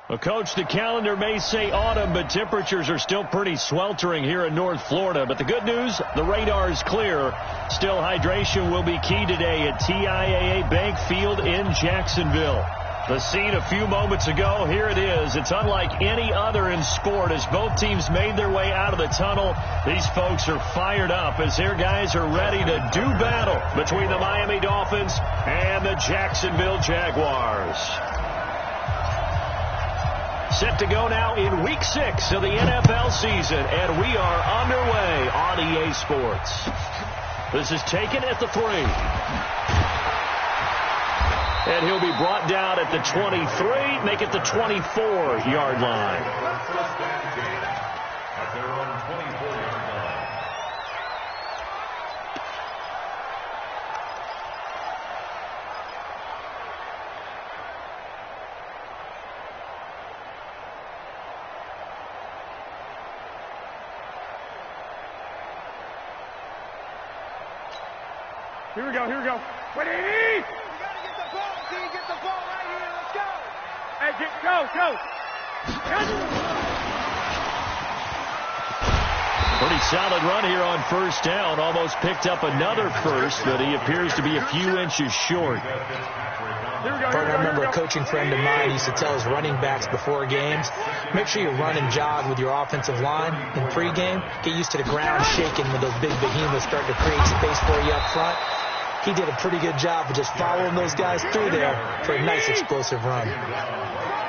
Well, Coach, the calendar may say autumn, but temperatures are still pretty sweltering here in North Florida. But the good news, the radar is clear. Still, hydration will be key today at TIAA Bank Field in Jacksonville. The scene a few moments ago, here it is. It's unlike any other in sport as both teams made their way out of the tunnel. These folks are fired up as their guys are ready to do battle between the Miami Dolphins and the Jacksonville Jaguars. Set to go now in Week 6 of the NFL season, and we are underway on EA Sports. This is taken at the 3. And he'll be brought down at the 23, make it the 24-yard line. At their own 24-yard line. Here we go, here we go. Ready? We gotta get the ball, D. Get the ball right here. Let's go. Hey, go. Pretty solid run here on first down. Almost picked up another first, but he appears to be a few inches short. I remember a coaching friend of mine used to tell his running backs before games, make sure you run and jog with your offensive line in pregame. Get used to the ground shaking when those big behemoths start to create space for you up front. He did a pretty good job of just following those guys through there for a nice explosive run.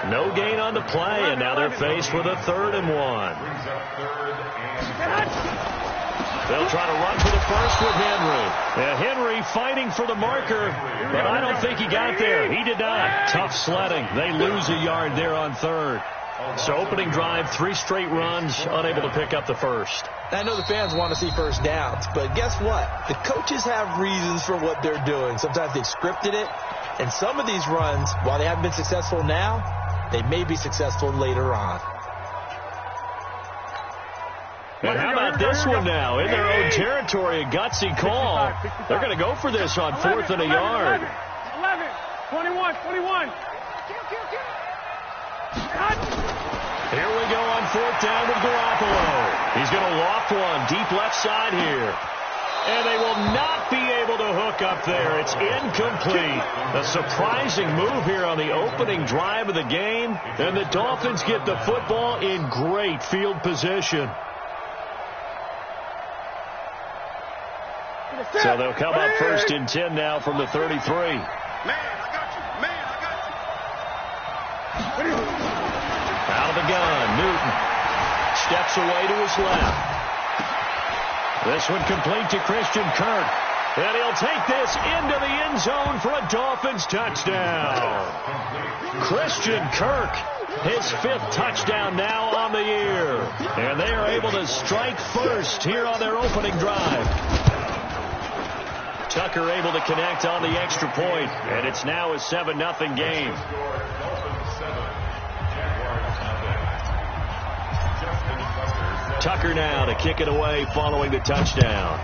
No gain on the play, and now they're faced with a 3rd and 1. They'll try to run for the first with Henry. Henry fighting for the marker, but I don't think he got there. He did not. Tough sledding. They lose a yard there on 3rd. So opening drive, 3 straight runs, unable to pick up the first. I know the fans want to see first downs, but guess what? The coaches have reasons for what they're doing. Sometimes they've scripted it, and some of these runs, while they haven't been successful now, they may be successful later on. And how about this one now? In their own territory, a gutsy call. They're going to go for this on 4th and a yard. 11, 21. Here we go on 4th down with Garoppolo. He's going to loft one deep left side here. And they will not be able to hook up there. It's incomplete. A surprising move here on the opening drive of the game. And the Dolphins get the football in great field position. So they'll come up 1st and 10 now from the 33. Out of the gun, Newton steps away to his left. This one complete to Christian Kirk. And he'll take this into the end zone for a Dolphins touchdown. Christian Kirk, his 5th touchdown now on the year. And they are able to strike first here on their opening drive. Tucker able to connect on the extra point, and it's now a 7-0 game. Tucker now to kick it away following the touchdown.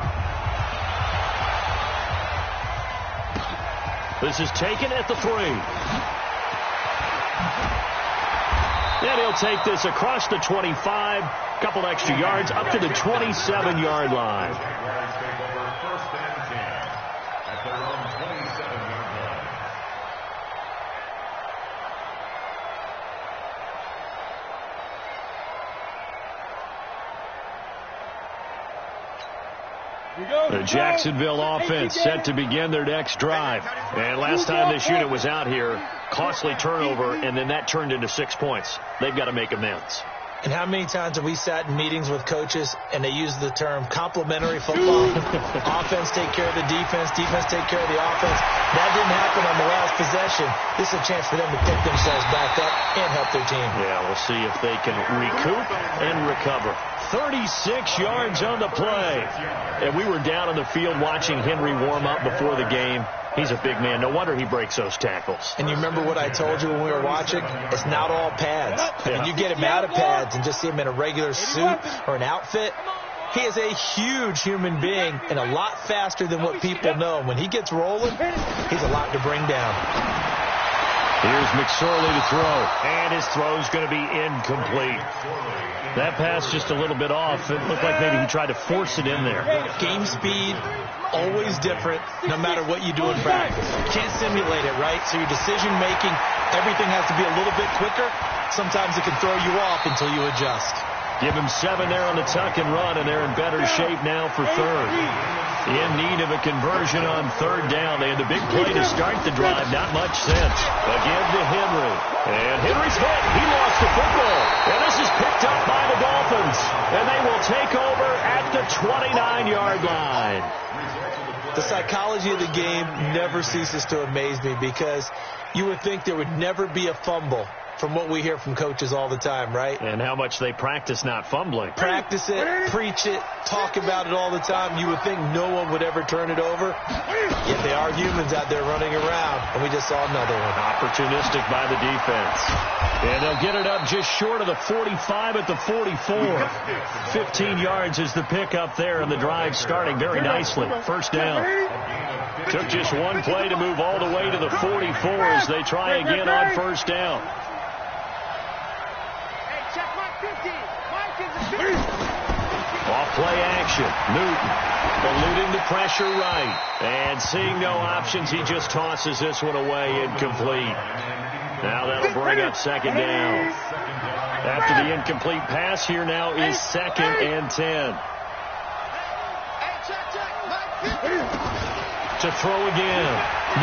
This is taken at the 3. And he'll take this across the 25, couple extra yards up to the 27-yard line. The Jacksonville offense set to begin their next drive. And last time this unit was out here, costly turnover, and then that turned into 6 points. They've got to make amends. And how many times have we sat in meetings with coaches and they use the term complementary football? Offense take care of the defense, defense take care of the offense. That didn't happen on the last possession. This is a chance for them to pick themselves back up and help their team. Yeah, we'll see if they can recoup and recover. 36 yards on the play. And we were down on the field watching Henry warm up before the game. He's a big man. No wonder he breaks those tackles. And you remember what I told you when we were watching? It's not all pads. Yeah. And you get him out of pads and just see him in a regular suit or an outfit. He is a huge human being and a lot faster than what people know. When he gets rolling, he's a lot to bring down. Here's McSorley to throw, and his throw's going to be incomplete. That pass just a little bit off. It looked like maybe he tried to force it in there. Game speed, always different, no matter what you do in practice. You can't simulate it, right? So your decision-making, everything has to be a little bit quicker. Sometimes it can throw you off until you adjust. Give him 7 there on the tuck and run, and they're in better shape now for third. In need of a conversion on third down. They had the big play to start the drive. Not much sense. Again to Henry. And Henry's hit. He lost the football. And this is picked up by the Dolphins. And they will take over at the 29-yard line. The psychology of the game never ceases to amaze me because you would think there would never be a fumble from what we hear from coaches all the time, right? And how much they practice not fumbling. Practice it, preach it, talk about it all the time. You would think no one would ever turn it over. Yet they are humans out there running around, and we just saw another one. Opportunistic by the defense. And they'll get it up just short of the 45 at the 44. 15 yards is the pickup there, and the drive starting very nicely. First down. Took just one play to move all the way to the 44 as they try again on first down. Off play action. Newton eluding the pressure right. And seeing no options, he just tosses this one away incomplete. Now that'll bring up second down. After the incomplete pass, here now is 2nd and 10. To throw again.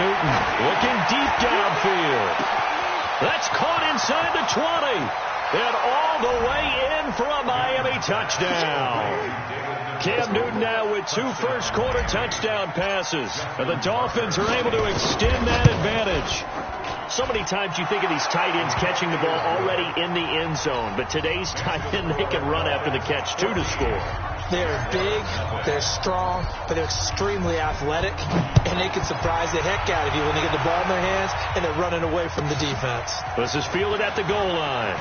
Newton looking deep downfield. That's caught inside the 20. And all the way in for a Miami touchdown. Cam Newton now with 2 first-quarter touchdown passes. And the Dolphins are able to extend that advantage. So many times you think of these tight ends catching the ball already in the end zone. But today's tight end, they can run after the catch, too, to score. They're big, they're strong, but they're extremely athletic. And they can surprise the heck out of you when they get the ball in their hands and they're running away from the defense. This is fielded at the goal line.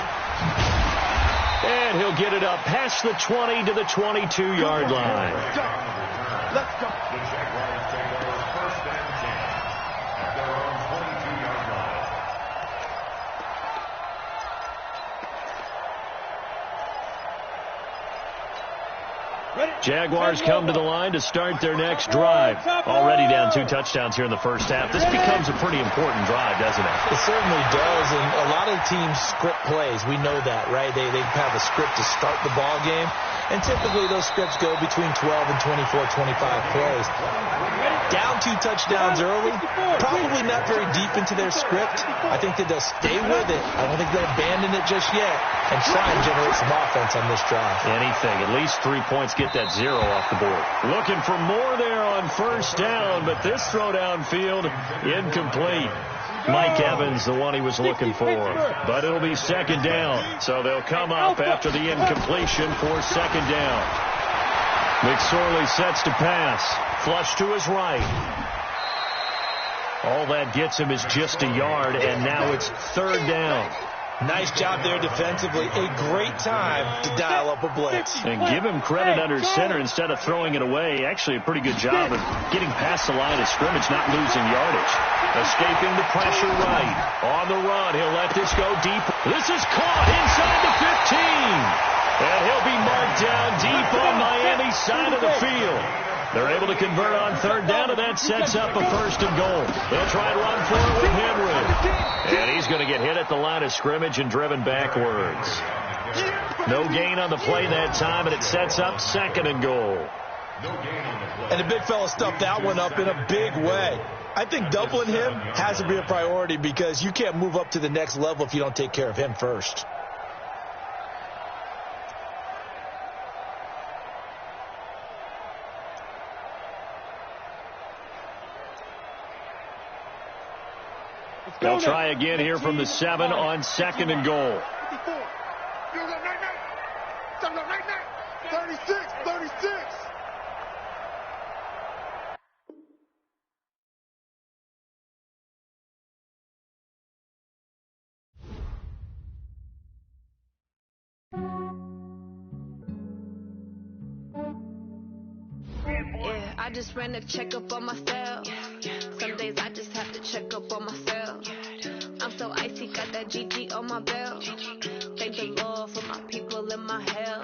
And he'll get it up past the 20 to the 22-yard line. Let's go. Jaguars come to the line to start their next drive. Already down 2 touchdowns here in the first half. This becomes a pretty important drive, doesn't it? It certainly does, and a lot of teams script plays. We know that, right? They have a script to start the ball game, and typically those scripts go between 12 and 24, 25 plays. Down 2 touchdowns early, probably not very deep into their script. I think that they'll stay with it. I don't think they'll abandon it just yet and try and generate some offense on this drive. Anything. At least 3 points. Get that 0 off the board. Looking for more there on first down, but this throw downfield incomplete. Mike Evans, the one he was looking for. But it'll be second down, so they'll come up after the incompletion for second down. McSorley sets to pass. Flush to his right. All that gets him is just a yard, and now it's third down. Nice job there defensively. A great time to dial up a blitz. And give him credit under center instead of throwing it away. Actually, a pretty good job of getting past the line of scrimmage, not losing yardage. Escaping the pressure right. On the run, he'll let this go deep. This is caught inside the 15. And he'll be marked down deep on Miami's side of the field. They're able to convert on third down, and that sets up a 1st and goal. They'll try and run for it with Henry. And he's going to get hit at the line of scrimmage and driven backwards. No gain on the play that time, and it sets up 2nd and goal. And the big fella stuffed that one up in a big way. I think doubling him has to be a priority because you can't move up to the next level if you don't take care of him first. They'll try again here from the 7 on 2nd and goal. 36. Yeah, I just ran a checkup on myself. Some days I just have to check up on myself. I'm so got that GG on my belt. Thank the Lord for my people in my hell.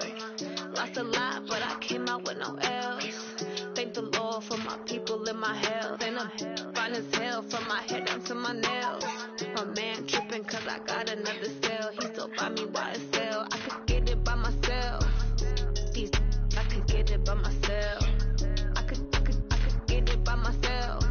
Lost a lot, but I came out with no L's. Thank the Lord for my people in my hell. Then I'm fine as hell from my head down to my nails. My man tripping cause I got another cell. He still buy me YSL. I could get it by myself. These I could get it by myself. I could get it by myself.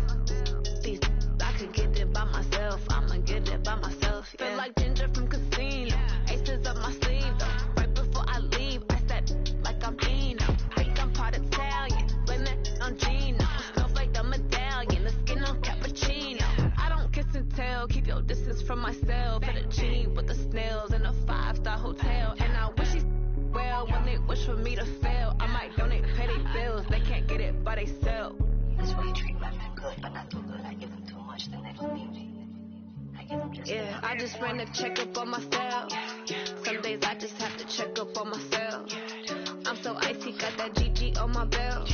These I could get it by myself. I'ma get it by myself. Yeah. Feel like Ginger from Casino. Aces up my sleeve though. Right before I leave, I said like I'm Eno. Think I'm part Italian. Blame it on Gino. Smells like the medallion. The skin on cappuccino. I don't kiss and tell. Keep your distance from myself. Fettuccine with the snails in a 5-star hotel. And I wish he's well when they wish for me to fail. I might donate petty bills. They can't get it by themselves. This way you treat my men good, but not too good. I give them too much, then they don't need me. I give them just yeah, I just ran a checkup on myself. Some days I just have to check up on myself. I'm so icy, got that GG on my belt.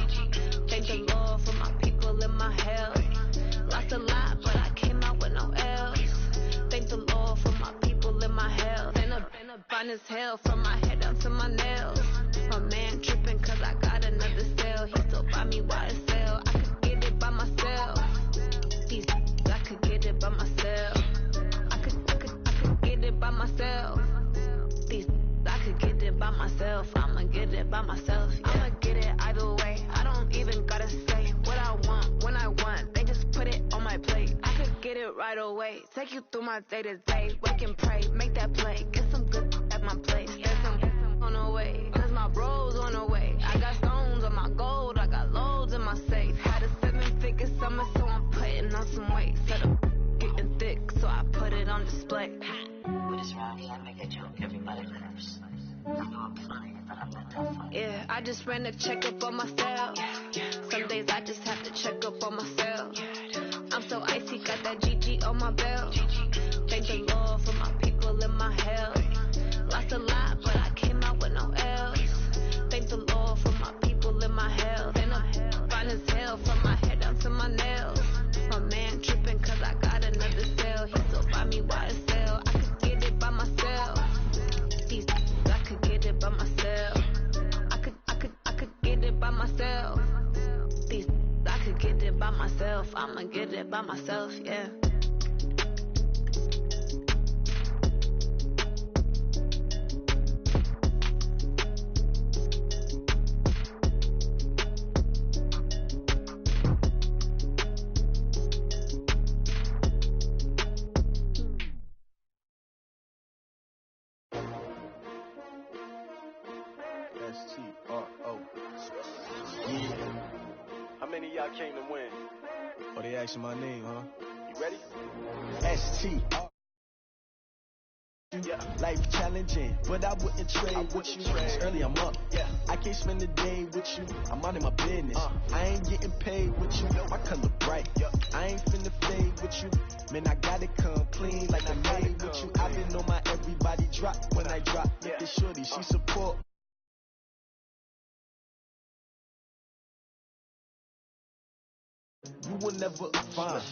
Thank the Lord for my people in my hell. Lost a lot, but I came out with no L's. Thank the Lord for my people in my hell. Then I'm fine as hell from my head down to my nails. My man tripping cause I got another cell. He still buy me YSL. I could get it by myself. These I could get it by myself. I could get it by myself. These I could get it by myself. I'ma get it by myself. Yeah. I'ma get it either way. I don't even gotta say what I want when I want. They just put it on my plate. I could get it right away. Take you through my day to day. Wake and pray, make that play. Get some good at my place. There's some on the way. Cause my bros on the way. I got stones on my gold. I got loads in my safe. Had a 7-figure summer, so I'm putting on some weight. Set up getting thick, so I put it on display. with this round here, I make a joke. Everybody laughs. I know I'm funny, but I'm not that funny. Yeah, I just ran a checkup on myself. Some days I just have to check up on myself. I'm so icy, got that GG on my belt. Thank the Lord for my people in my hell. Lost a lot, but I came out with no L's. Thank the Lord for my people in my hell. Then I'm fine as hell from my head down to my nails. My man tripping cause I got another cell. He still buy me YSL. I could get it by myself. These I could get it by myself. I could get it by myself. These I could get it by myself. I'ma get it by myself, yeah. Came to win. Oh, they asking my name, huh? You ready? ST. Yeah. Life challenging, but I wouldn't trade with you. Early I'm up. Yeah. I can't spend a day with you. I'm out in my business. I ain't getting paid with you. My color bright. I ain't finna fade with you. Man, I gotta come clean like I made with you. I've been on my everybody drop when I drop. Look at shorty, she support. You will never find.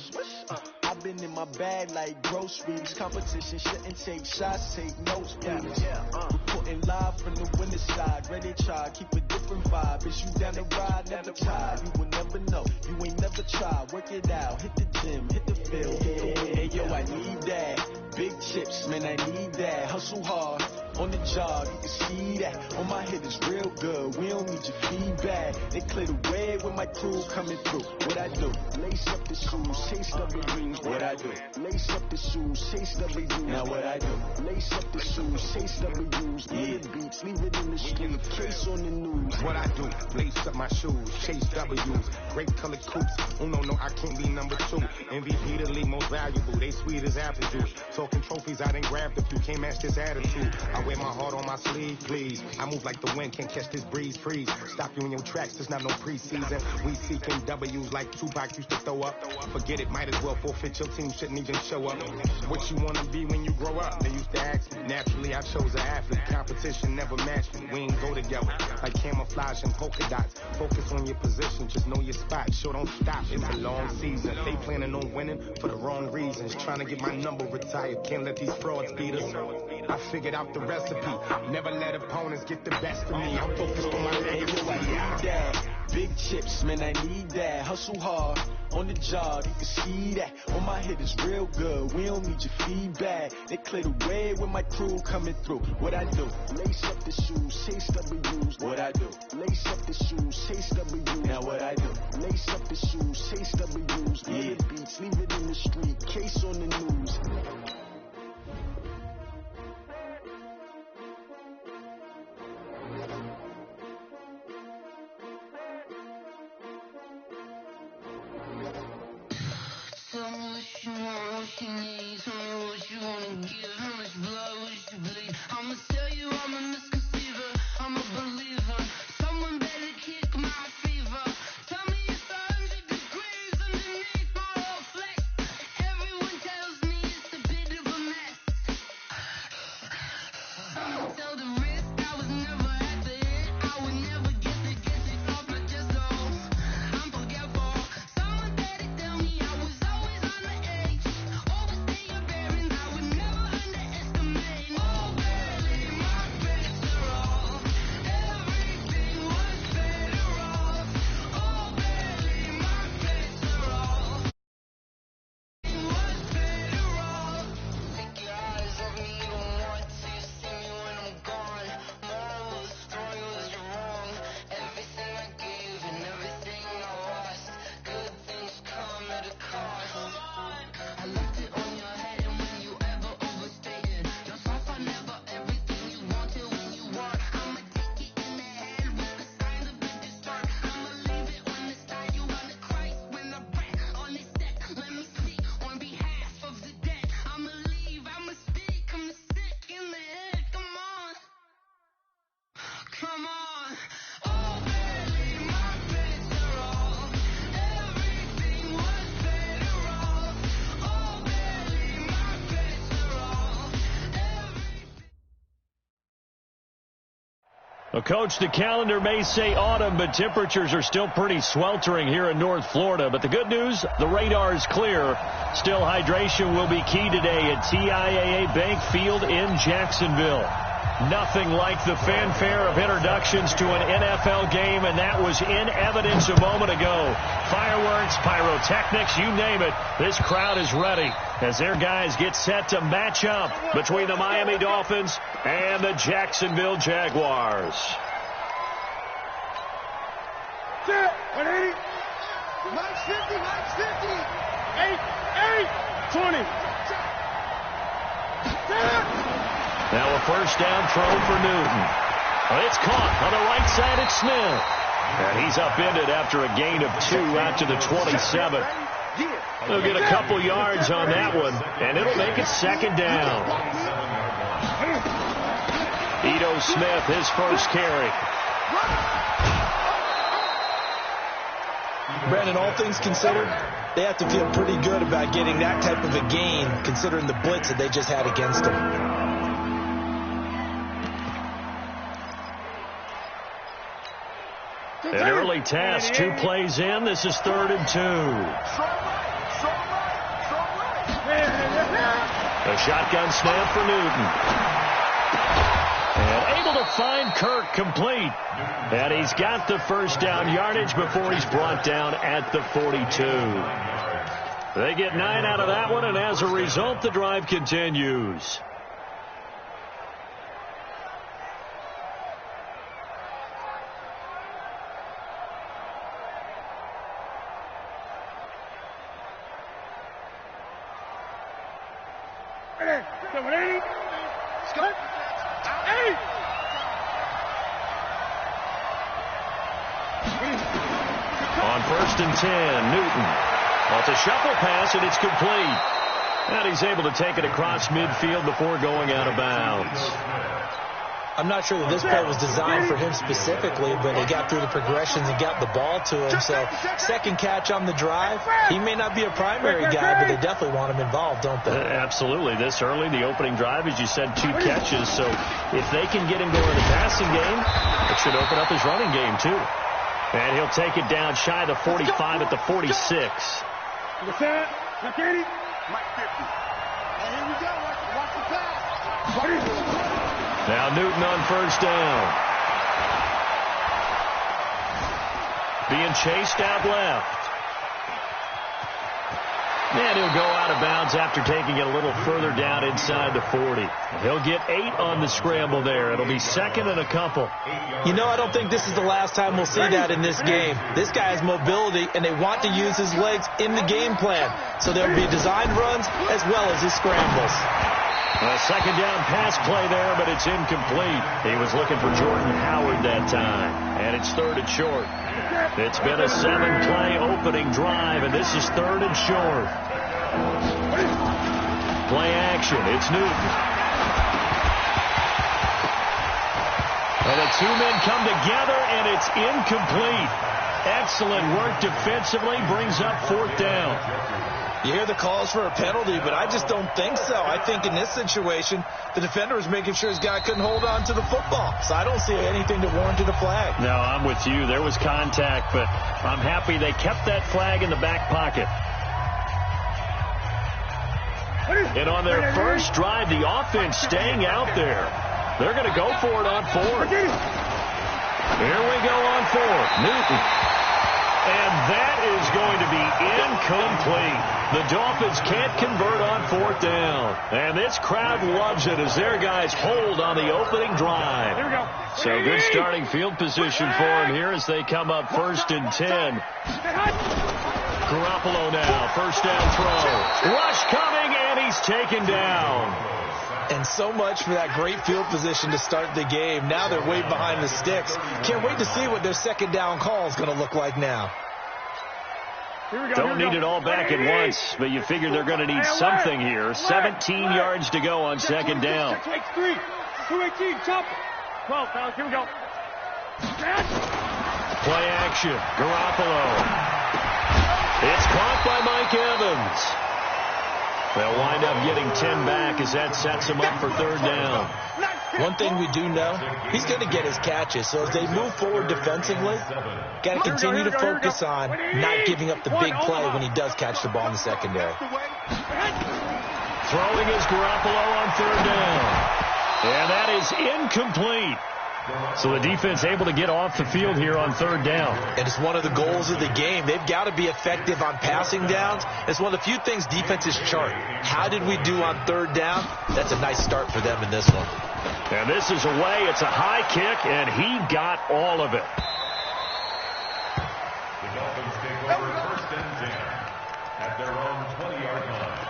I've been in my bag like groceries. Competition shouldn't take shots, take notes, please. Reporting live from the winner's side. Ready to try, keep a different vibe. Is you down the ride, never tired. You will never know, you ain't never tried. Work it out, hit the gym, hit the field, hit the win. Hey yo, I need that. Big chips, man, I need that. Hustle hard. On the job, you can see that. On my head is real good. We don't need your feedback. They clear the way with my crew coming through. What I do? Lace up the shoes, chase up the dreams. What I do? Lace up the shoes, chase up the dreams. Now what I do? Lace up the shoes, chase up the dreams. Yeah, beats, leave it in the street. Case on the news. What I do? Lace up my shoes, chase W's. Great colored coops. Oh no, I can't be number 2. MVP the league most valuable. They sweet as apple juice. Talking trophies, I done grabbed a few. Can't match this attitude. I wear my heart on my sleeve, please. I move like the wind, can't catch this breeze, freeze. Stop you in your tracks, there's not no preseason. We seeking W's like Tupac used to throw up. Forget it, might as well forfeit. Your team shouldn't even show up. What you want to be when you grow up? They used to ask me. Naturally, I chose an athlete. Competition never matched me. We ain't go together like camouflage and polka dots. Focus on your position, just know your spot. Sure, don't stop. It's a long season. They planning on winning for the wrong reasons. Trying to get my number retired. Can't let these frauds beat us. I figured out the recipe. Never let opponents get the best of me. I'm focused on my legacy. Big chips, man, I need that. Hustle hard on the job, you can see that. On my head is real good. We don't need your feedback. They clear the way with my crew coming through. What I do? Lace up the shoes, chase W's. What I do? Lace up the shoes, chase W's. Now what I do? Lace up the shoes, chase W's. Yeah. Beats, leave it in the street. Case on the news. Tell me what you want, what you need. Tell me what you wanna give. How much blood would you bleed? I'ma tell you I'm a misconceiver. I'm a believer. Someone better kick my fever. Tell me it's 100 degrees underneath my whole flex. Everyone tells me it's a bit of a mess. I'ma tell the risk. I was never at the hit. I would never get it off my chest. Oh, I'm forgetful. Someone better tell me I was always on the edge. Overstay your bearings, I would never underestimate. Oh, barely my best are off. Everything was better off. Oh, barely my best are off. Everything was better off. Take your eyes off me even more till you see me when I'm gone. Moral of the story was you're wrong. Everything I gave and everything I lost. Good things come at a cost. I left it on your head, and when you ever overstated yourself, I never everything you wanted when you want. I'ma take it in the head with the signs of the distort. I'ma leave it on the side. You on the Christ when the breath on the set. Let me speak on behalf of the dead. I'ma leave, I'ma speak. I'm sick in the head. Come on, come on. Oh, barely my best are off. Everything was better off. Oh, barely my best are off. Well, Coach, the calendar may say autumn, but temperatures are still pretty sweltering here in North Florida. But the good news, the radar is clear. Still, hydration will be key today at TIAA Bank Field in Jacksonville. Nothing like the fanfare of introductions to an NFL game, and that was in evidence a moment ago. Fireworks, pyrotechnics, you name it. This crowd is ready as their guys get set to match up between the Miami Dolphins and the Jacksonville Jaguars. 180. Mike's 50. 8, 20. Now a first down throw for Newton. It's caught on the right side at Smith. And he's upended after a gain of 2 out to the 27. They'll get a couple yards on that one, and it'll make it second down. Ito Smith, his first carry. Brandon, all things considered, they have to feel pretty good about getting that type of a gain, considering the blitz that they just had against them. An early task, 2 plays in. This is 3rd and 2. A shotgun snap for Newton. And able to find Kirk complete. And he's got the first down yardage before he's brought down at the 42. They get 9 out of that one, and as a result, the drive continues. On 1st and 10, Newton. Well, it's a shuffle pass, and it's complete. And he's able to take it across midfield before going out of bounds. I'm not sure that this play was designed for him specifically, but they got through the progressions and got the ball to him. So second catch on the drive. He may not be a primary guy, but they definitely want him involved, don't they? Absolutely. This early, the opening drive, as you said, 2 catches. So if they can get him going in the passing game, it should open up his running game too. And he'll take it down shy of the 45 at the 46. Now Newton on first down. Being chased out left. And he'll go out of bounds after taking it a little further down inside the 40. He'll get 8 on the scramble there. It'll be second and a couple. You know, I don't think this is the last time we'll see that in this game. This guy has mobility, and they want to use his legs in the game plan. So there'll be designed runs as well as his scrambles. A second down pass play there, but it's incomplete. He was looking for Jordan Howard that time. And it's third and short. It's been a 7-play opening drive, and this is third and short. Play action. It's Newton. And the 2 men come together, and it's incomplete. Excellent work defensively. Brings up fourth down. You hear the calls for a penalty, but I just don't think so. I think in this situation, the defender was making sure his guy couldn't hold on to the football. So I don't see anything to warrant a flag. No, I'm with you. There was contact, but I'm happy they kept that flag in the back pocket. And on their first drive, the offense staying out there. They're going to go for it on fourth. Here we go on fourth. Newton. And that is going to be incomplete. The Dolphins can't convert on fourth down. And this crowd loves it as their guys hold on the opening drive. Here we go. So good starting field position for them here as they come up first and 10. Garoppolo now, first down throw. Rush coming, and he's taken down. And so much for that great field position to start the game. Now they're way behind the sticks. Can't wait to see what their second down call is going to look like now. Don't need it all back at once, but you figure they're going to need something here. 17 yards to go on second down. 218, chop. 12, fellas, here we go. Play action, Garoppolo. It's caught by Mike Evans. They'll wind up getting 10 back as that sets him up for third down. One thing we do know, he's going to get his catches. So as they move forward defensively, got to continue to focus on not giving up the big play when he does catch the ball in the secondary. Throwing is Garoppolo on third down. And that is incomplete. So the defense able to get off the field here on third down. And it's one of the goals of the game. They've got to be effective on passing downs. It's one of the few things defenses chart. How did we do on third down? That's a nice start for them in this one. And this is away. It's a high kick, and he got all of it. The Dolphins take over first and 10 at their own 20-yard line.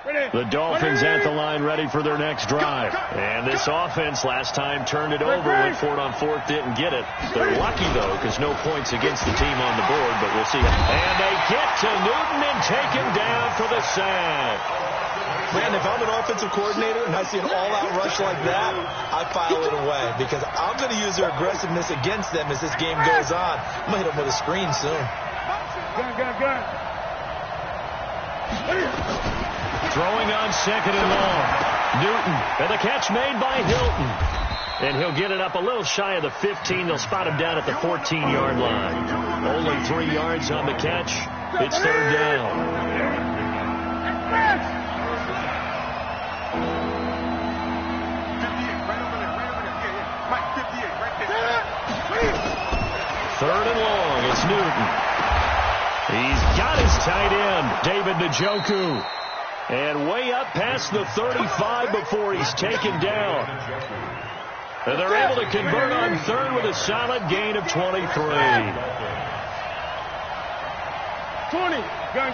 The Dolphins at the line ready for their next drive. And this offense last time turned it over, went for it on fourth, didn't get it. They're lucky, though, because no points against the team on the board, but we'll see. And they get to Newton and take him down for the sack. Man, if I'm an offensive coordinator and I see an all-out rush like that, I file it away because I'm going to use their aggressiveness against them as this game goes on. I'm going to hit them with a screen soon. Gun. Throwing on second and long. Newton, and the catch made by Hilton. And he'll get it up a little shy of the 15. They'll spot him down at the 14-yard line. Only 3 yards on the catch. It's third down. Third and long. It's Newton. He's got his tight end, David Njoku. And way up past the 35 before he's taken down. And they're able to convert on third with a solid gain of 23. 20. Gun.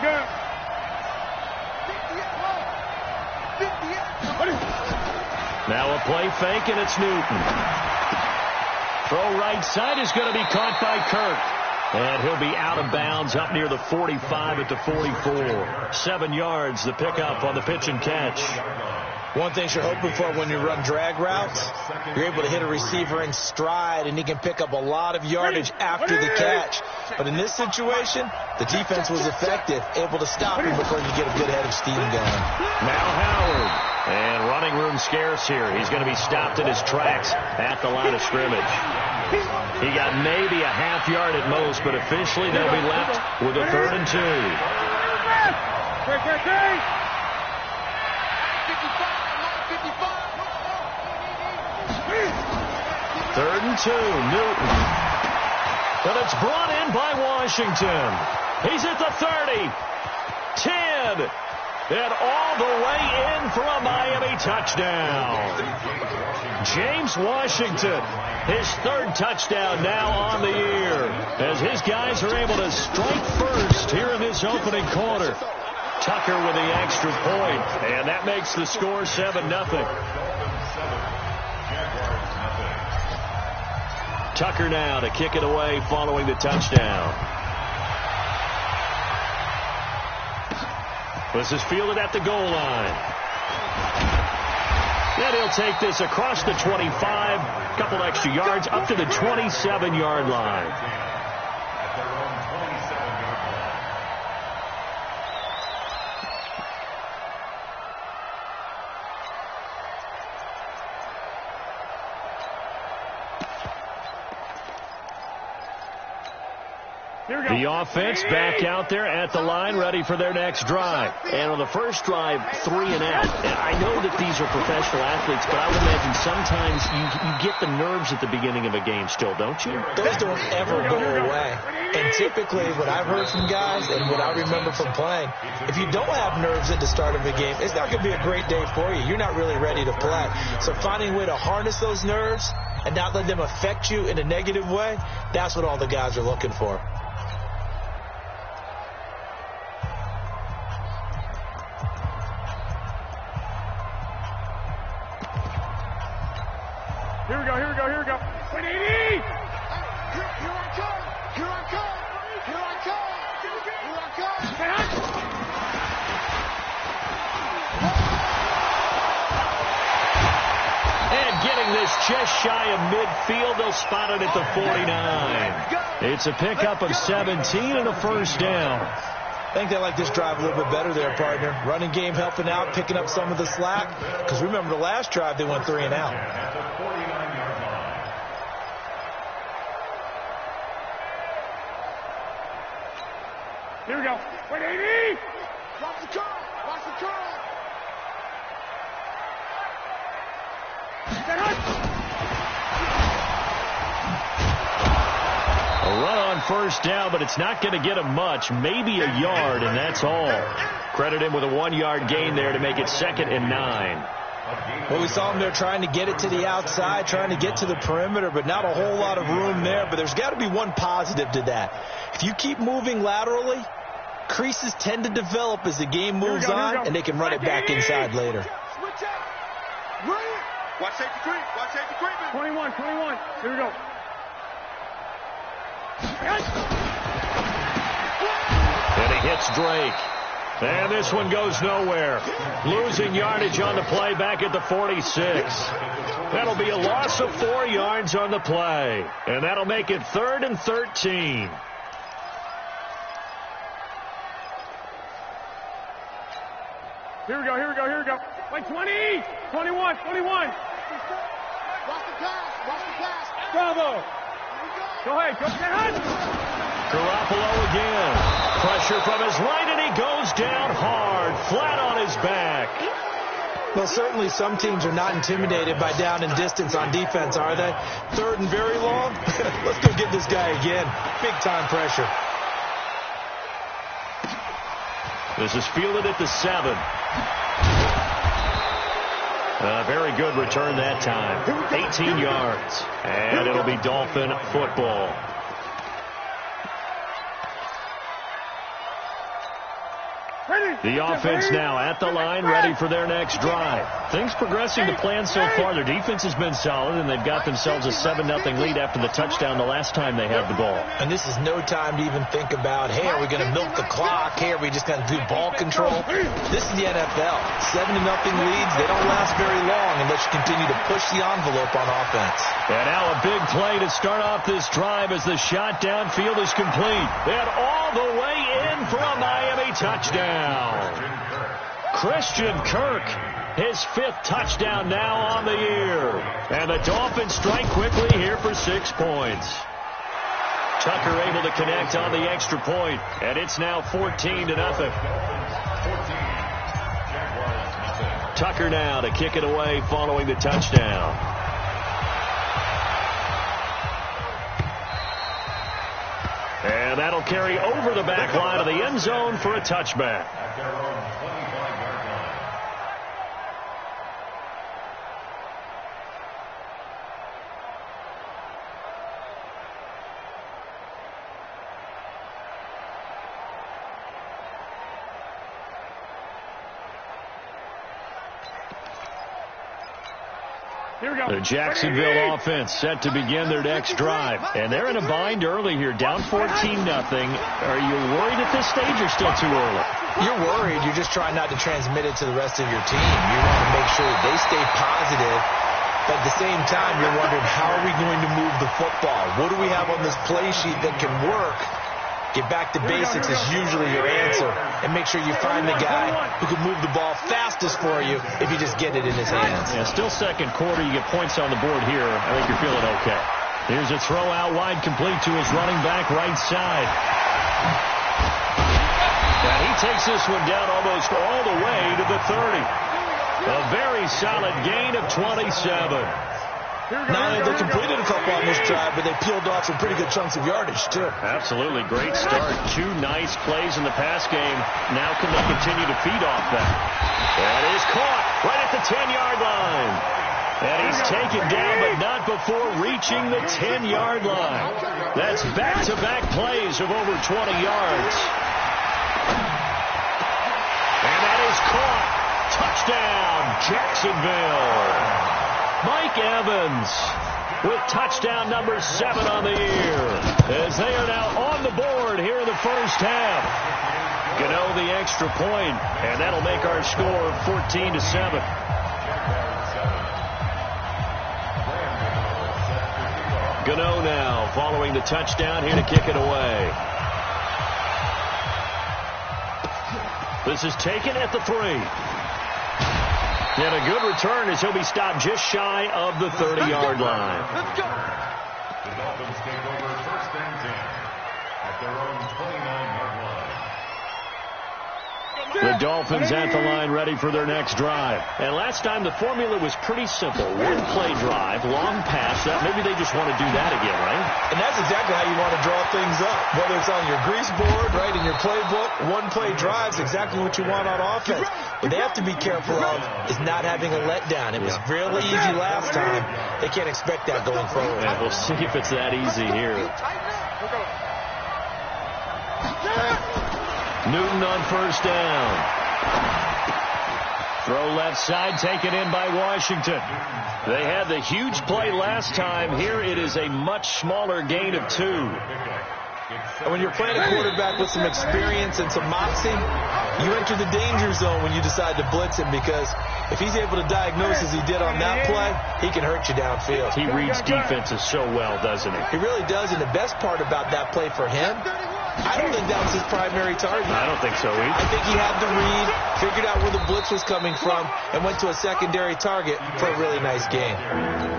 Now a play fake, and it's Newton. Throw right side is going to be caught by Kirk. And he'll be out of bounds up near the 45 at the 44. 7 yards, the pickup on the pitch and catch. One thing you're hoping for when you run drag routes, you're able to hit a receiver in stride, and he can pick up a lot of yardage after the catch. But in this situation, the defense was effective, able to stop him before you get a good head of steam going. Now Howard. And running room scarce here. He's going to be stopped in his tracks at the line of scrimmage. He got maybe a half yard at most, but officially they'll be left with a 3rd and 2. Third and 2, Newton. But it's brought in by Washington. He's at the 30, 10, and all the way in for a Miami touchdown. James Washington, his 3rd touchdown now on the year, as his guys are able to strike first here in this opening quarter. Tucker with the extra point, and that makes the score 7-0. Tucker now to kick it away following the touchdown. This is fielded at the goal line. And he'll take this across the 25, a couple extra yards, up to the 27-yard line. The offense back out there at the line, ready for their next drive. And on the first drive, 3 and out. And I know that these are professional athletes, but I would imagine sometimes you get the nerves at the beginning of a game still, don't you? Those don't ever go away. And typically what I've heard from guys and what I remember from playing, if you don't have nerves at the start of a game, it's not going to be a great day for you. You're not really ready to play. So finding a way to harness those nerves and not let them affect you in a negative way, that's what all the guys are looking for. Here we go. Wait, 80! Here I come! And getting this just shy of midfield, they'll spot it at the 49. It's a pickup of 17 and a first down. I think they like this drive a little bit better there, partner. Running game helping out, picking up some of the slack. Because remember the last drive, they went 3 and out. Here we go. Wait, 80! Watch the curl! A run on first down, but it's not going to get him much. Maybe a yard, and that's all. Credit him with a 1-yard gain there to make it 2nd and 9. Well, we saw him there trying to get it to the outside, trying to get to the perimeter, but not a whole lot of room there. But there's got to be one positive to that. If you keep moving laterally, creases tend to develop as the game moves on, and they can run it back inside later. Watch safety creep. 21. Here we go. And he hits Drake. And this one goes nowhere. Losing yardage on the play back at the 46. That'll be a loss of 4 yards on the play. And that'll make it 3rd and 13. Here we go. Wait, 20! 21. Watch the pass. Bravo! Go ahead. Garoppolo again. Pressure from his right, and he goes down hard, flat on his back. Well, certainly some teams are not intimidated by down and distance on defense, are they? 3rd and very long? Let's go get this guy again. Big-time pressure. This is fielded at the 7. Very good return that time. 18 yards. And it'll be Dolphin football. The offense now at the line, ready for their next drive. Things progressing to plan so far. Their defense has been solid, and they've got themselves a 7-0 lead after the touchdown the last time they had the ball. And this is no time to even think about, hey, are we going to milk the clock? Hey, are we just going to do ball control? This is the NFL. 7-0 leads, they don't last very long unless you continue to push the envelope on offense. And now a big play to start off this drive as the shot downfield is complete. And all the way in for a Miami touchdown. Christian Kirk, his 5th touchdown now on the year. And the Dolphins strike quickly here for 6 points. Tucker able to connect on the extra point, and it's now 14-0. Tucker now to kick it away following the touchdown. And that'll carry over the back line of the end zone for a touchback. The Jacksonville offense set to begin their next drive. And they're in a bind early here, down 14-0. Are you worried at this stage or still too early? You're worried. You're just trying not to transmit it to the rest of your team. You want to make sure that they stay positive. But at the same time, you're wondering, how are we going to move the football? What do we have on this play sheet that can work? Get back to basics is usually your answer. And make sure you find the guy who can move the ball fastest for you if you just get it in his hands. Yeah, still second quarter. You get points on the board here. I think you're feeling okay. Here's a throw out wide, complete to his running back right side. And he takes this one down almost all the way to the 30. A very solid gain of 27. Not only they completed a couple on this drive, but they peeled off some pretty good chunks of yardage, too. Absolutely. Great start. 2 nice plays in the pass game. Now can they continue to feed off that? That is caught right at the 10-yard line. And he's taken down, but not before reaching the 10-yard line. That's back-to-back plays of over 20 yards. And that is caught. Touchdown, Jacksonville. Mike Evans with touchdown number 7 on the year as they are now on the board here in the first half. Gano the extra point, and that'll make our score 14-7. Gano now following the touchdown here to kick it away. This is taken at the 3. And a good return as he'll be stopped just shy of the 30-yard line. The Dolphins take over 1st and 10 at their own 29-yard line. The Dolphins at the line ready for their next drive. And last time the formula was pretty simple. 1-play drive, long pass. Maybe they just want to do that again, right? And that's exactly how you want to draw things up. Whether it's on your grease board, right, in your playbook, 1-play drive's exactly what you want on offense. What they have to be careful of is not having a letdown. It was really easy last time. They can't expect that going forward. And we'll see if it's that easy here. Newton on 1st down. Throw left side, taken in by Washington. They had the huge play last time. Here it is a much smaller gain of 2. And when you're playing a quarterback with some experience and some moxie, you enter the danger zone when you decide to blitz him, because if he's able to diagnose as he did on that play, he can hurt you downfield. He reads defenses so well, doesn't he? He really does, and the best part about that play for him, I don't think that was his primary target. I don't think so either. I think he had the read, figured out where the blitz was coming from, and went to a secondary target for a really nice gain.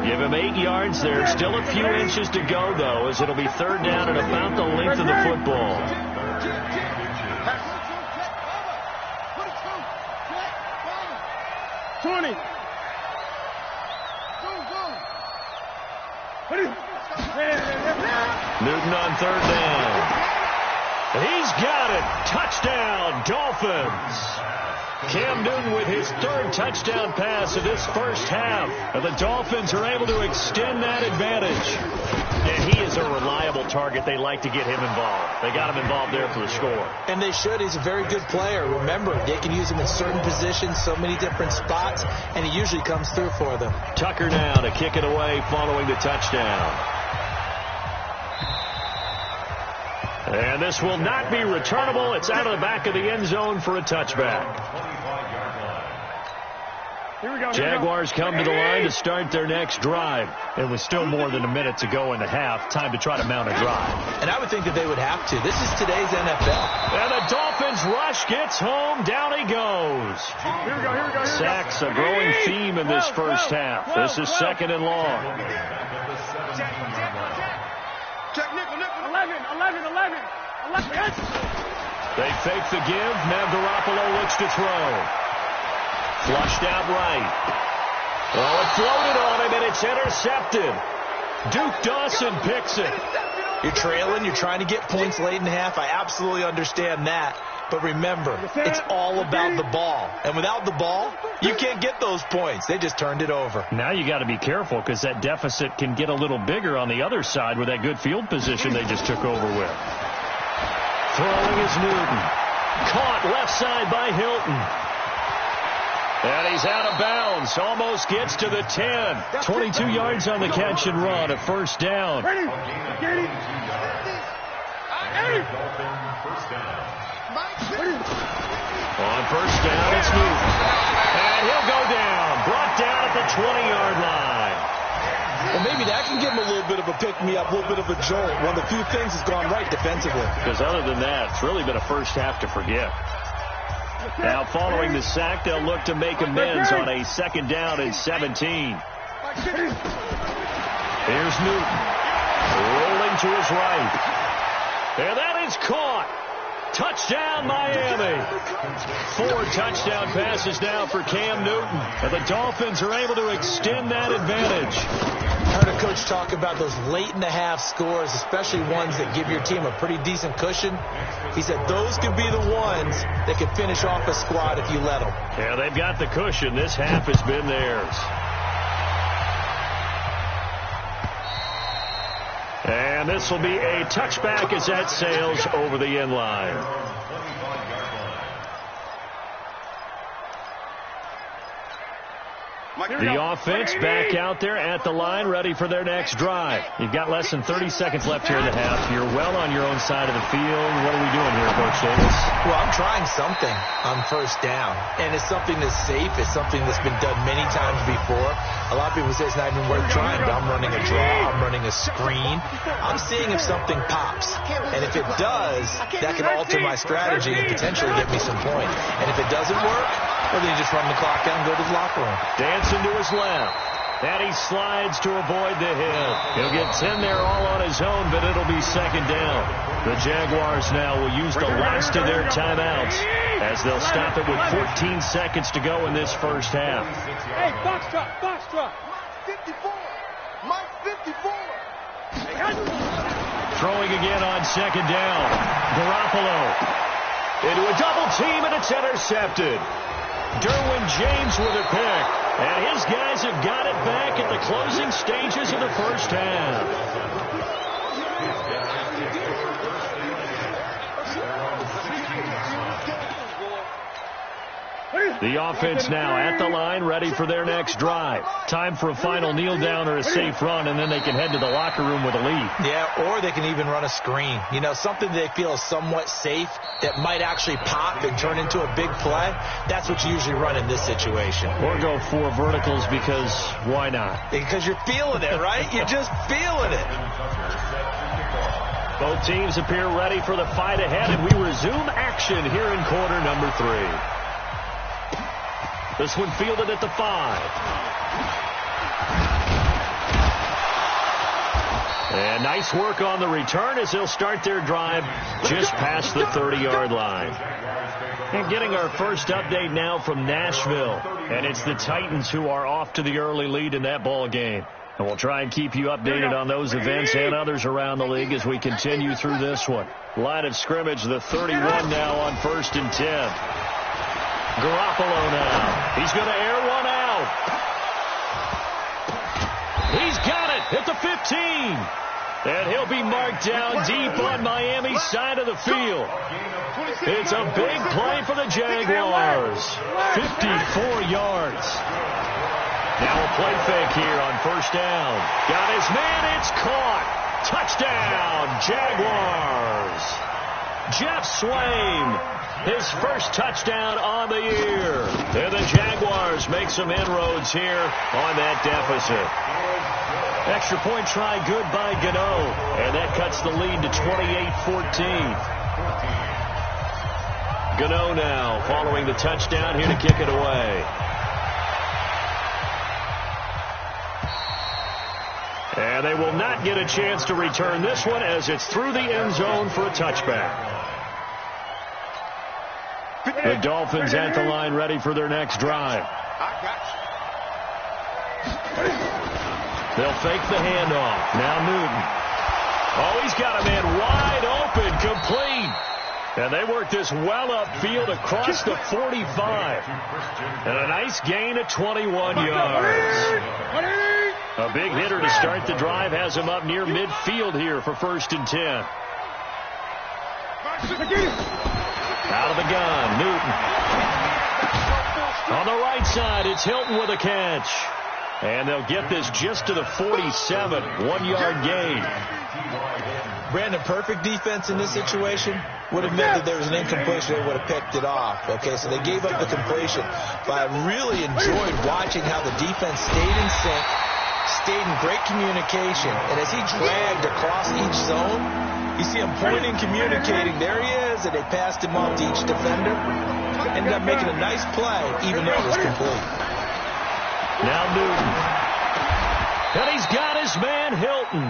Give him 8 yards there. Still a few inches to go, though, as it'll be 3rd down and about the length of the football. 20. Newton on 3rd down. He's got it. Touchdown, Dolphins. Cam Newton with his third touchdown pass of this first half. And the Dolphins are able to extend that advantage. And he is a reliable target. They like to get him involved. They got him involved there for the score. And they should. He's a very good player. Remember, they can use him in certain positions, so many different spots, and he usually comes through for them. Tucker now to kick it away following the touchdown. And this will not be returnable. It's out of the back of the end zone for a touchback. Jaguars come to the line to start their next drive. It was still more than a minute to go in the half. Time to try to mount a drive. And I would think that they would have to. This is today's NFL. And the Dolphins rush gets home. Down he goes. Sacks a growing theme in this first half. This is second and long. Check nickel. 11. They fake the give. Now Garoppolo looks to throw. Flushed out right. Oh, it floated on him, and it's intercepted. Duke Dawson picks it. You're trailing. You're trying to get points late in the half. I absolutely understand that. But remember, it's all about the ball. And without the ball, you can't get those points. They just turned it over. Now you got to be careful because that deficit can get a little bigger on the other side with that good field position they just took over with. Throwing is Newton. Caught left side by Hilton. And he's out of bounds. Almost gets to the 10. 22 yards on the catch and run. A first down. On first down, it's Newton. And he'll go down. Brought down at the 20-yard line. Well, maybe that can give him a little bit of a pick-me-up, a little bit of a jolt. One of the few things has gone right defensively. Because other than that, it's really been a first half to forget. Now, following the sack, they'll look to make amends on a second down and 17. Here's Newton. Rolling to his right. And that is caught. Touchdown, Miami. 4 touchdown passes now for Cam Newton. And the Dolphins are able to extend that advantage. I heard a coach talk about those late-in-the-half scores, especially ones that give your team a pretty decent cushion. He said those could be the ones that can finish off a squad if you let them. Yeah, they've got the cushion. This half has been theirs. And this will be a touchback as that sails over the end line. The offense back out there at the line, ready for their next drive. You've got less than 30 seconds left here in the half. You're well on your own side of the field. What are we doing here, Coach Davis? Well, I'm trying something on first down, and it's something that's safe. It's something that's been done many times before. A lot of people say it's not even worth trying, but I'm running a draw. I'm running a screen. I'm seeing if something pops, and if it does, that can alter my strategy and potentially get me some points. And if it doesn't work, well, then you just run the clock down and go to the locker room. Dancing to his left. And he slides to avoid the hit. He'll get 10 there all on his own, but it'll be second down. The Jaguars now will use the last of their timeouts as they'll stop it with 14 seconds to go in this first half. Hey, box truck. 54. Mike 54. Throwing again on second down. Garoppolo into a double team, and it's intercepted. Derwin James with a pick. And his guys have got it back at the closing stages of the first half. The offense now at the line, ready for their next drive. Time for a final kneel down or a safe run, and then they can head to the locker room with a lead. Yeah, or they can even run a screen. You know, something they feel is somewhat safe that might actually pop and turn into a big play. That's what you usually run in this situation. Or go 4 verticals because why not? Because you're feeling it, right? You're just feeling it. Both teams appear ready for the fight ahead, and we resume action here in quarter number 3. This one fielded at the 5. And nice work on the return as they'll start their drive just past the 30-yard line. And getting our first update now from Nashville. And it's the Titans who are off to the early lead in that ball game. And we'll try and keep you updated on those events and others around the league as we continue through this one. Line of scrimmage, the 31 now on 1st and 10. Garoppolo now. He's going to air one out. He's got it at the 15. And he'll be marked down deep on Miami's side of the field. It's a big play for the Jaguars. 54 yards. Now a play fake here on first down. Got his man. It's caught. Touchdown, Jaguars. Jeff Swain, his first touchdown on the year. And the Jaguars make some inroads here on that deficit. Extra point try good by Gano. And that cuts the lead to 28-14. Gano now following the touchdown here to kick it away. And they will not get a chance to return this one as it's through the end zone for a touchback. The Dolphins at the line ready for their next drive. They'll fake the handoff. Now Newton. Oh, he's got a man wide open, complete. And they work this well upfield across the 45. And a nice gain of 21 yards. A big hitter to start the drive has him up near midfield here for 1st and 10. Out of the gun, Newton. On the right side, it's Hilton with a catch. And they'll get this just to the 47, 1-yard gain. Brandon, perfect defense in this situation would have meant that there was an incompletion. They would have picked it off. Okay, so they gave up the completion. But I really enjoyed watching how the defense stayed in sync, stayed in great communication. And as he dragged across each zone, you see him pointing, communicating. There he is, and they passed him off to each defender. Ended up making a nice play, even though it was complete. Now Newton. And he's got his man Hilton.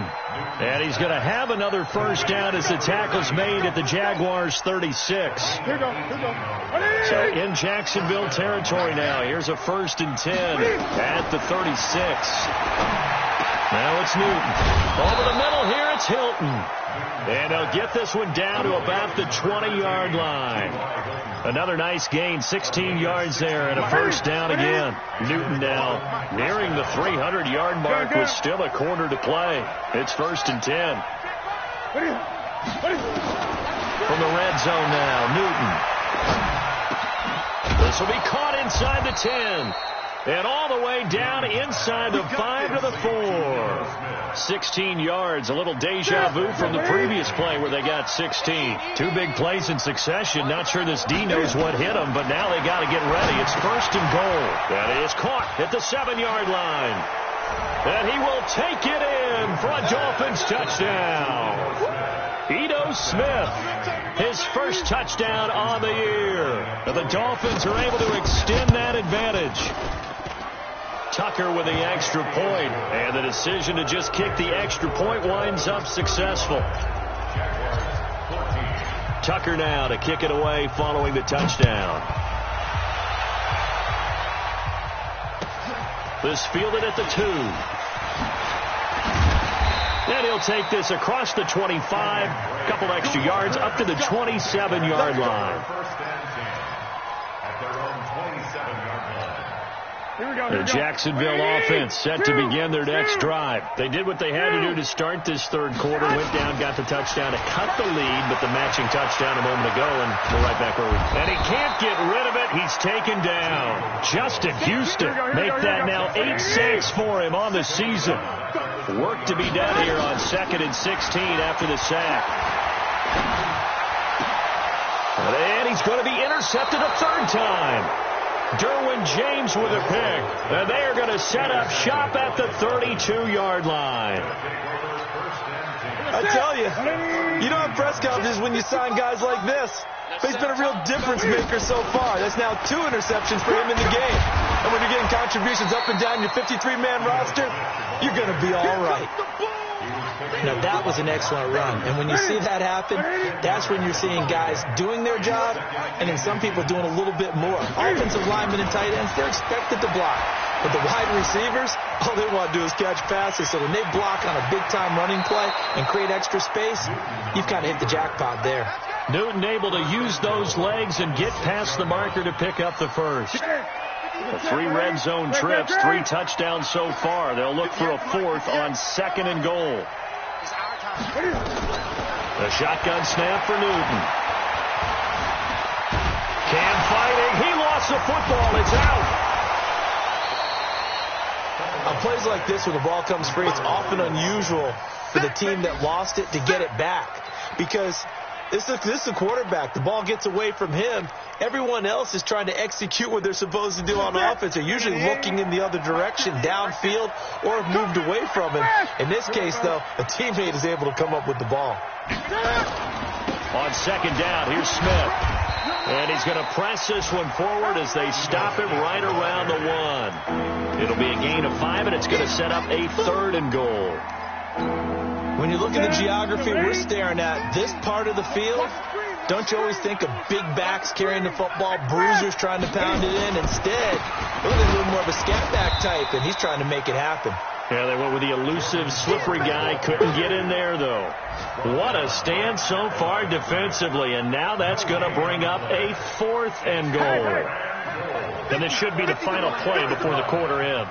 And he's going to have another first down as the tackle's made at the Jaguars 36. So in Jacksonville territory now. Here's a 1st and 10 at the 36. Now it's Newton. Over the middle here, it's Hilton. And they'll get this one down to about the 20-yard line. Another nice gain, 16 yards there, and a first down again. Newton now nearing the 300-yard mark with still a quarter to play. It's 1st and 10. From the red zone now, Newton. This will be caught inside the 10. And all the way down inside the 5 to the 4. 16 yards, a little deja vu from the previous play where they got 16. 2 big plays in succession. Not sure this D knows what hit them, but now they got to get ready. It's 1st and goal. That is caught at the 7-yard line. And he will take it in for a Dolphins touchdown. Ito Smith, his first touchdown on the year. And the Dolphins are able to extend that advantage. Tucker with the extra point, and the decision to just kick the extra point winds up successful. Tucker now to kick it away following the touchdown. This fielded at the 2. And he'll take this across the 25, a couple extra yards up to the 27-yard line. The Jacksonville offense set to begin their next drive. They did what they had to do to start this third quarter. Went down, got the touchdown to cut the lead, but the matching touchdown a moment ago, and we're right back where we were. And he can't get rid of it. He's taken down. Justin Houston make that now 8 sacks for him on the season. Work to be done here on 2nd and 16 after the sack. And he's going to be intercepted a 3rd time. Derwin James with a pick. And they are going to set up shop at the 32-yard line. I tell you, you don't have press conferences when you sign guys like this. But he's been a real difference maker so far. That's now 2 interceptions for him in the game. And when you're getting contributions up and down your 53-man roster, you're going to be all right. Now, that was an excellent run. And when you see that happen, that's when you're seeing guys doing their job and then some people doing a little bit more. Offensive linemen and tight ends, they're expected to block. But the wide receivers, all they want to do is catch passes. So when they block on a big-time running play and create extra space, you've kind of hit the jackpot there. Newton able to use those legs and get past the marker to pick up the first. The 3 red zone trips, 3 touchdowns so far. They'll look for a 4th on 2nd and goal. The shotgun snap for Newton. Cam fighting. He lost the football. It's out. On plays like this, when the ball comes free, it's often unusual for the team that lost it to get it back. Because this is the quarterback. The ball gets away from him. Everyone else is trying to execute what they're supposed to do on offense. They're usually looking in the other direction, downfield, or have moved away from him. In this case, though, a teammate is able to come up with the ball. On 2nd down, here's Smith. And he's going to press this one forward as they stop him right around the 1. It'll be a gain of 5, and it's going to set up a 3rd and goal. When you look at the geography we're staring at, this part of the field, don't you always think of big backs carrying the football, bruisers trying to pound it in? Instead, look at a little more of a scat back type, and he's trying to make it happen. Yeah, they went with the elusive, slippery guy. Couldn't get in there, though. What a stand so far defensively, and now that's going to bring up a 4th and goal. And this should be the final play before the quarter ends.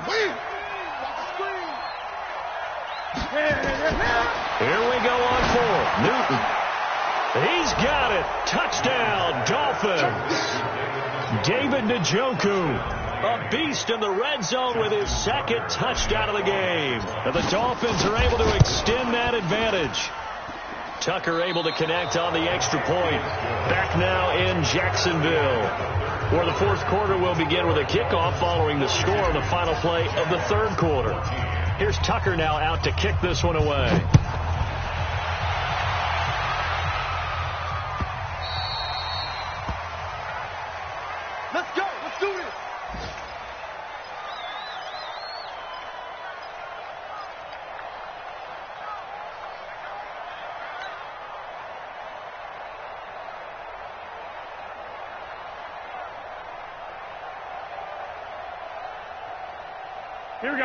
Here we go on 4th. Newton. He's got it. Touchdown, Dolphins. David Njoku, a beast in the red zone with his 2nd touchdown of the game. And the Dolphins are able to extend that advantage. Tucker able to connect on the extra point. Back now in Jacksonville, where the 4th quarter will begin with a kickoff following the score on the final play of the 3rd quarter. Here's Tucker now out to kick this one away. Let's go. Let's do this.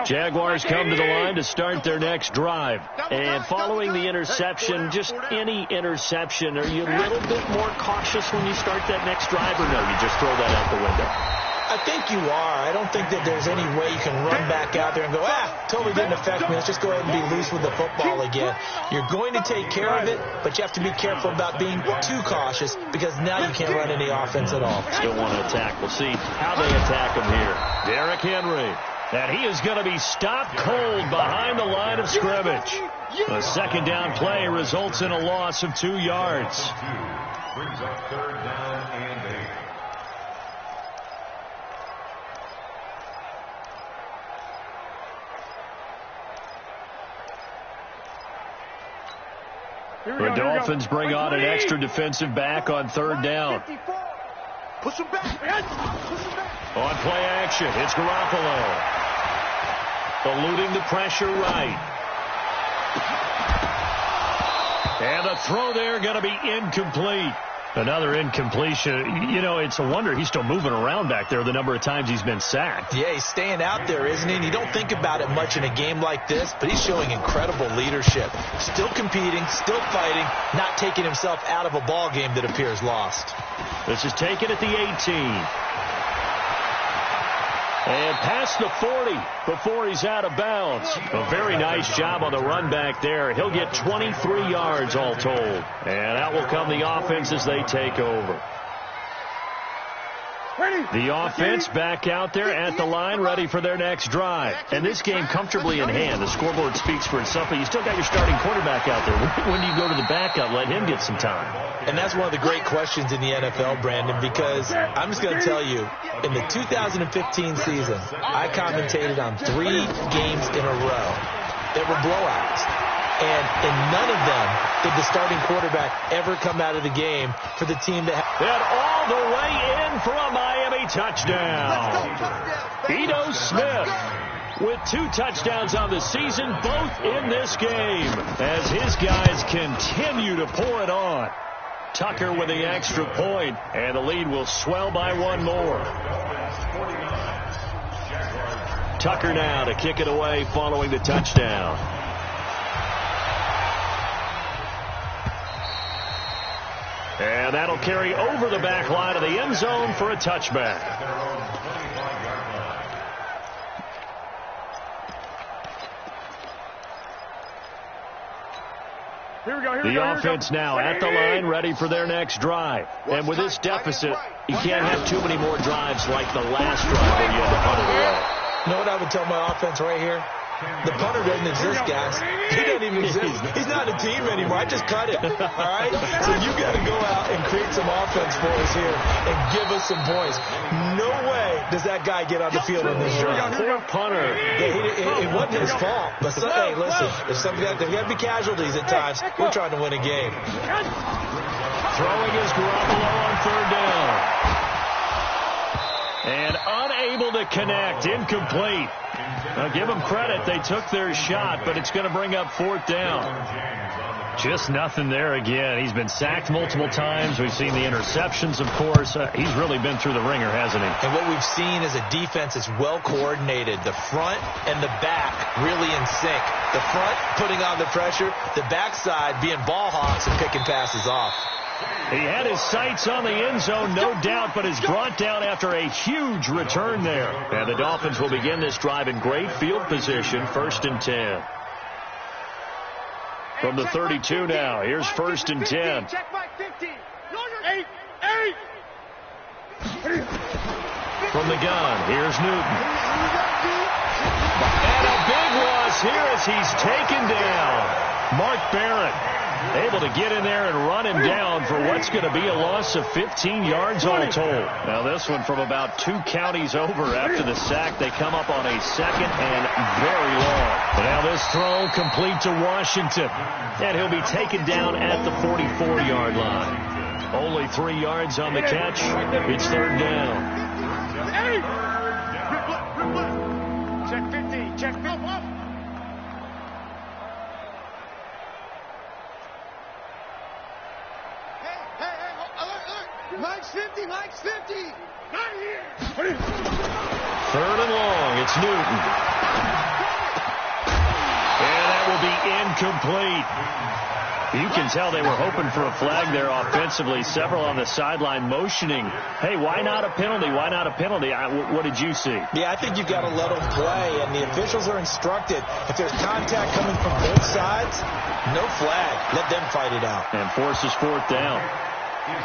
Jaguars come to the line to start their next drive. And following the interception, just any interception, are you a little bit more cautious when you start that next drive, or no, you just throw that out the window? I think you are. I don't think that there's any way you can run back out there and go, totally didn't affect me. Let's just go ahead and be loose with the football again. You're going to take care of it, but you have to be careful about being too cautious because now you can't run any offense at all. Still want to attack. We'll see how they attack him here. Derrick Henry. And he is going to be stopped cold behind the line of scrimmage. A 2nd down play results in a loss of 2 yards. Brings up 3rd down and 8. The Dolphins bring on an extra defensive back on 3rd down. Push him back. On play action, it's Garoppolo. Eluding the pressure right. And the throw there going to be incomplete. Another incompletion. You know, it's a wonder he's still moving around back there the number of times he's been sacked. Yeah, he's staying out there, isn't he? And you don't think about it much in a game like this, but he's showing incredible leadership. Still competing, still fighting, not taking himself out of a ball game that appears lost. This is taken at the 18. And past the 40 before he's out of bounds. A very nice job on the run back there. He'll get 23 yards all told. And out will come the offense as they take over. The offense back out there at the line, ready for their next drive. And this game comfortably in hand. The scoreboard speaks for itself, but you still got your starting quarterback out there. When do you go to the backup, let him get some time? And that's one of the great questions in the NFL, Brandon, because I'm just going to tell you, in the 2015 season, I commentated on 3 games in a row that were blowouts. And in none of them did the starting quarterback ever come out of the game for the team that and all the way in for a Miami touchdown. Ito Smith with 2 touchdowns on the season, both in this game, as his guys continue to pour it on. Tucker with the extra point, and the lead will swell by 1 more. Tucker now to kick it away following the touchdown. And that'll carry over the back line of the end zone for a touchback. The offense now at the line, ready for their next drive. And with this deficit, you can't have too many more drives like the last drive where you had to punt it away. You know what I would tell my offense right here? The punter doesn't exist, guys. He doesn't even exist. He's not a team anymore. I just cut it. All right? So you got to go out and create some offense for us here and give us some points. No way does that guy get on the field on this drive. Poor punter. Yeah, it wasn't his fault. But hey, listen, if something there got to be casualties at times. We're trying to win a game. Throwing is Garoppolo on third down. And unable to connect. Incomplete. Now, give them credit. They took their shot, but it's going to bring up fourth down. Just nothing there again. He's been sacked multiple times. We've seen the interceptions, of course. He's really been through the ringer, hasn't he? And what we've seen is a defense that's well coordinated. The front and the back really in sync. The front putting on the pressure. The backside being ball hawks and picking passes off. He had his sights on the end zone, no doubt, but is brought down after a huge return there. And the Dolphins will begin this drive in great field position, 1st and 10. From the 32 now, here's 1st and 10. Check my 50. 8. From the gun, here's Newton. And a big loss here as he's taken down. Mark Barrett able to get in there and run him down for what's going to be a loss of 15 yards all told. Now this one from about 2 counties over after the sack. They come up on a second and very long. But now this throw complete to Washington. And he'll be taken down at the 44-yard line. Only 3 yards on the catch. It's third down. Check 50. Check 50. Mike's 50. Mike's 50. Not here. 3rd and long. It's Newton. And that will be incomplete. You can tell they were hoping for a flag there offensively. Several on the sideline motioning, hey, why not a penalty? Why not a penalty? What did you see? Yeah, I think you've got to let them play, and the officials are instructed. If there's contact coming from both sides, no flag. Let them fight it out. And forces fourth down.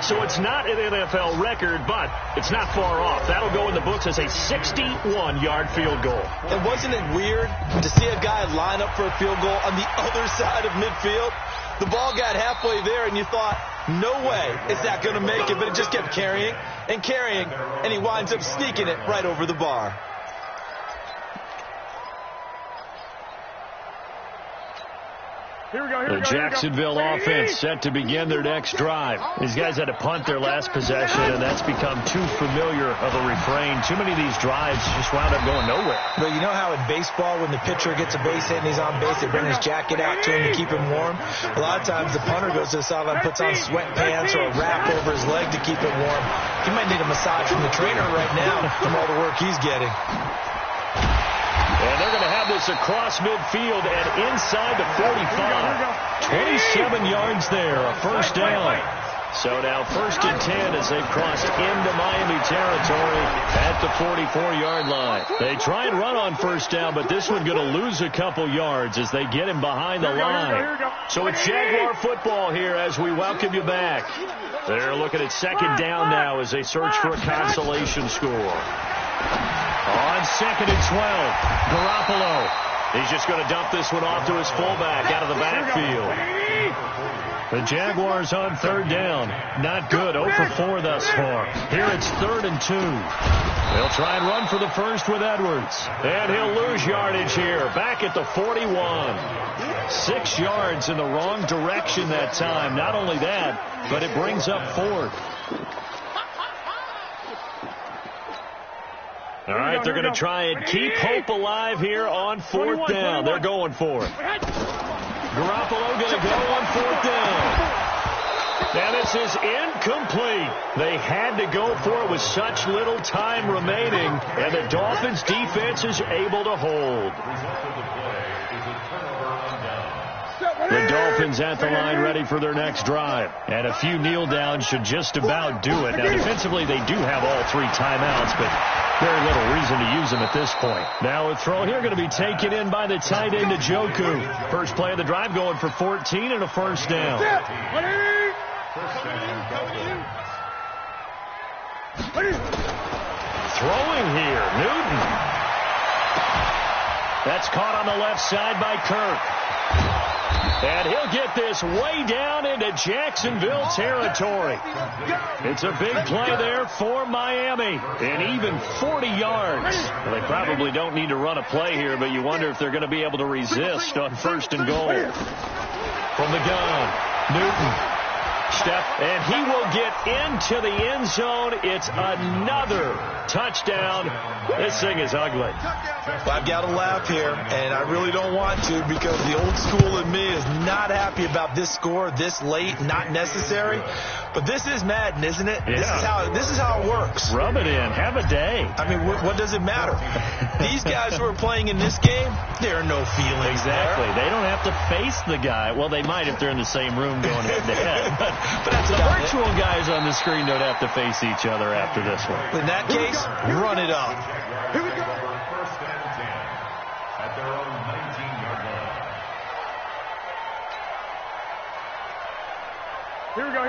So it's not an NFL record, but it's not far off. That'll go in the books as a 61-yard field goal. And wasn't it weird to see a guy line up for a field goal on the other side of midfield? The ball got halfway there, and you thought, no way is that going to make it, but it just kept carrying, and he winds up sneaking it right over the bar. The Jacksonville offense set to begin their next drive. These guys had to punt their last possession, and that's become too familiar of a refrain. Too many of these drives just wound up going nowhere. But you know how in baseball, when the pitcher gets a base hit and he's on base, they bring his jacket out to him to keep him warm? A lot of times the punter goes to the sideline, puts on sweatpants or a wrap over his leg to keep it warm. He might need a massage from the trainer right now from all the work he's getting. And they're going to have this across midfield and inside the 45. 27 yards there, a first down. So now 1st and 10 as they've crossed into Miami territory at the 44-yard line. They try and run on first down, but this one going to lose a couple yards as they get him behind the line. So it's Jaguar football here as we welcome you back. They're looking at 2nd down now as they search for a consolation score. On 2nd and 12, Garoppolo. He's just going to dump this one off to his fullback out of the backfield. The Jaguars on 3rd down. Not good. 0 for 4 thus far. Here it's 3rd and 2. They'll try and run for the first with Edwards. And he'll lose yardage here. Back at the 41. 6 yards in the wrong direction that time. Not only that, but it brings up 4th. All right, they're going to try and keep hope alive here on 4th down. They're going for it. Garoppolo going to go on 4th down. Now this is incomplete. They had to go for it with such little time remaining, and the Dolphins defense is able to hold. The Dolphins at the line ready for their next drive. And a few kneel downs should just about do it. Now, defensively, they do have all 3 timeouts, but very little reason to use them at this point. Now a throw here going to be taken in by the tight end, Njoku. First play of the drive going for 14 and a first down. Throwing here, Newton. That's caught on the left side by Kirk. And he'll get this way down into Jacksonville territory. It's a big play there for Miami. And even 40 yards. Well, they probably don't need to run a play here, but you wonder if they're going to be able to resist on first and goal. From the gun, Newton. And he will get into the end zone. It's another touchdown. This thing is ugly. Well, I've got to laugh here, and I really don't want to because the old school in me is not happy about this score this late, not necessary. But this is Madden, isn't it? Yeah. This is how it works. Rub it in. Have a day. I mean, what does it matter? These guys who are playing in this game, there are no feelings Exactly. there. They don't have to face the guy. Well, they might if they're in the same room going head-to-head. But that's the about virtual guys on the screen don't have to face each other after this one. In that case, run it up. Here we go. First and 10 at their own 19-yard line.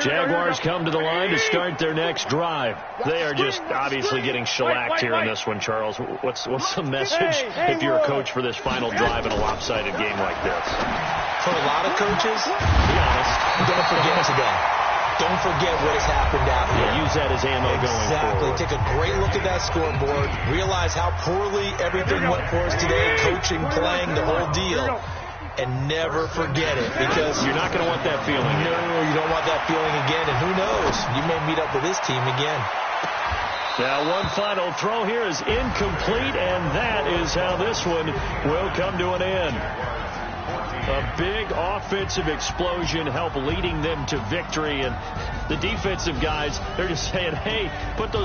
Jaguars come to the line to start their next drive. They are just obviously getting shellacked here in this one, Charles. What's the message if you're a coach for this final drive in a lopsided game like this? For a lot of coaches, be honest, don't forget today. Don't forget what has happened out here. Yeah, use that as ammo going forward. Take a great look at that scoreboard. Realize how poorly everything went for us today, coaching, playing, the whole deal. And never forget it, because you're not going to want that feeling. No, you don't want that feeling again. And who knows? You may meet up with this team again. Now, one final throw here is incomplete, and that is how this one will come to an end. A big offensive explosion helped leading them to victory, and the defensive guys, they're just saying, hey, put those